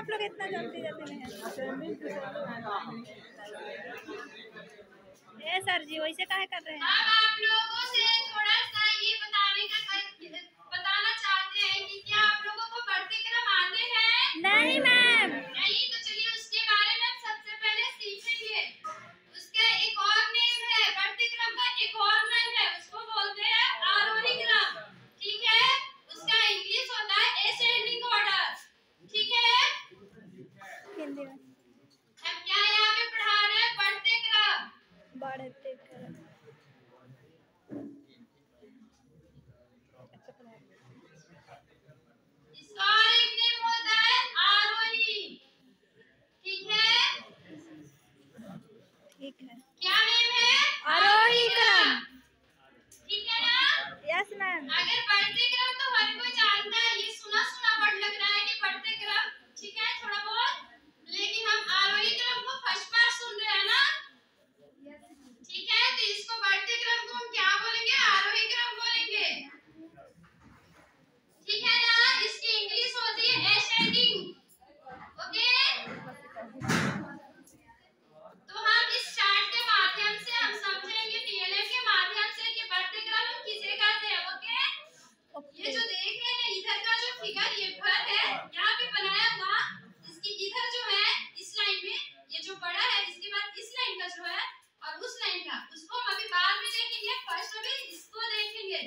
आप लोग इतना जल्दी जल्दी में है? सर जी वैसे काहे कर रहे हैं? अब आप लोगों से थोड़ा सा ये बताना चाहते हैं कि क्या आप लोगों को बढ़ते क्रम आते हैं? नहीं मैम। नहीं, तो चलिए उसके बारे में सबसे पहले सीखेंगे। उसका एक और नेम है, बढ़ते क्रम का एक और नाम है, उसको बोलते हैं आरोही क्रम। ठीक है, उसका इंग्लिश होता है असेंडिंग ऑर्डर। ठीक है, हिंदी में हम क्या यहाँ पे पढ़ा रहे हैं? बढ़ते क्रम। बढ़ते क्रम। इसका और एक नेम होता है आरोही। ठीक है, ठीक है। क्या नेम है? आरोही क्रम। ठीक है ना? Yes ma'am. अगर बढ़ते क्रम तो हर कोई जानता है, ये सुना सुना वर्ड लग रहा है कि बढ़ते क्रम, ठीक है थोड़ा बहुत, लेकिन हम आरोही क्रम को फर्स्ट बार सुन रहे हैं ना? ठीक है, तो इसको बढ़ते क्रम को हम क्या बोलेंगे? आरोही क्रम बोलेंगे। ठीक है ना? इसकी इंग्लिश होती है असेंडिंग। ओके, तो हम इस चार्ट के माध्यम से हम समझेंगे, डीएलएफ के माध्यम से कि बढ़ते क्रम हम किसे कहते हैं। ओके, ये जो देख रहे हैं इधर का जो फिगर ये घर है यहाँ पे बनाया हुआ, इसकी इधर जो है इस लाइन में ये जो बड़ा है, इसके बाद इस लाइन का जो है और उस लाइन का, उसको हम अभी बाद में देखेंगे। फर्स्ट अभी इसको देखेंगे।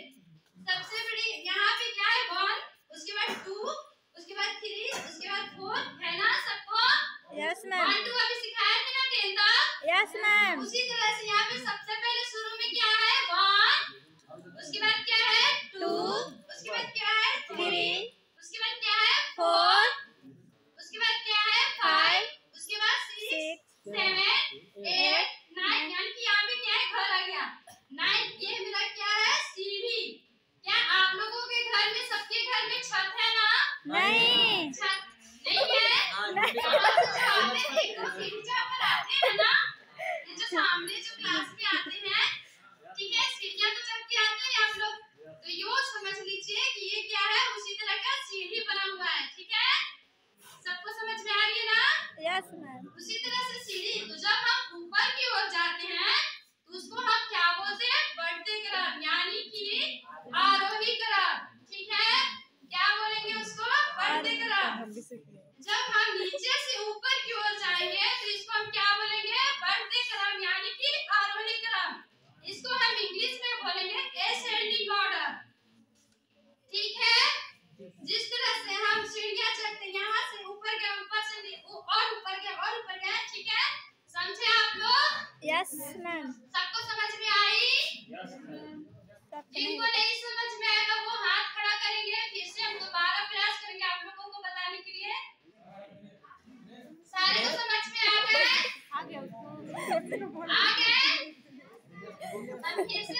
सबसे बड़ी यहाँ पे क्या है? 1, उसके बाद 2, उसके बाद 3, उसके बाद 4, है ना सबको? Yes ma'am. 1 2 अभी सिखाया थे ना 10 तक? Yes ma'am. उसी तरह से यहाँ पे सबसे पहले शुरू में क्या है? 1, उसके बाद क्या है? 2, उसके बाद क्या है? 3, उसके बाद क्या है? 4, उसके बाद क्या है? 5, उसके बाद 6, 7, 8, 9, यानी कि यहाँ पे क्या है? घर आ गया 9। ये मेरा क्या है? सीढ़ी। क्या आप लोगों के घर में, सबके घर में छत है ना? नहीं। छत नहीं है? कहाँ से आते हैं? एक दो सीढ़ी चढ़कर आते हैं ना? ये जो सामने जो क्लास में आते हैं, ठीक है, सीढ़ियाँ तो चढ़ के आते हैं आप लोग, तो यो समझ लीजिए कि ये क्या है? उसी तरह का सीढ़ी बना हुआ है। ठीक है, सबको समझ में आ रही है ना? Yes ma'am. उसी तरह से सीढ़ी, तो जब हम ऊपर की ओर जाते हैं तो उसको हम क्या बोलते हैं? बढ़ते क्रम, यानी कि आरोही क्रम। ठीक है, क्या बोलेंगे उसको? बढ़ते क्रम। जब हम नीचे से ऊपर की ओर जाएंगे तो इसको हम क्या बोलेंगे? बढ़ते क्रम, यानी कि आरोही क्रम। इसको हम इंग्लिश में बोलेंगे असेंडिंग ऑर्डर। ठीक है, जिस तरह से हम सीढ़ियां चढ़ते हैं, यहाँ से ऊपर गए, ऊपर से और ऊपर गए और ऊपर गए। ठीक है, समझे आप लोग? Yes ma'am. सबको समझ में आई? जिनको नहीं समझ में आएगा वो हाथ खड़ा करेंगे, फिर से हम दोबारा प्रयास करेंगे आप लोगों को बताने के लिए। सारे को समझ में आ गए? आ गए। हम फिर से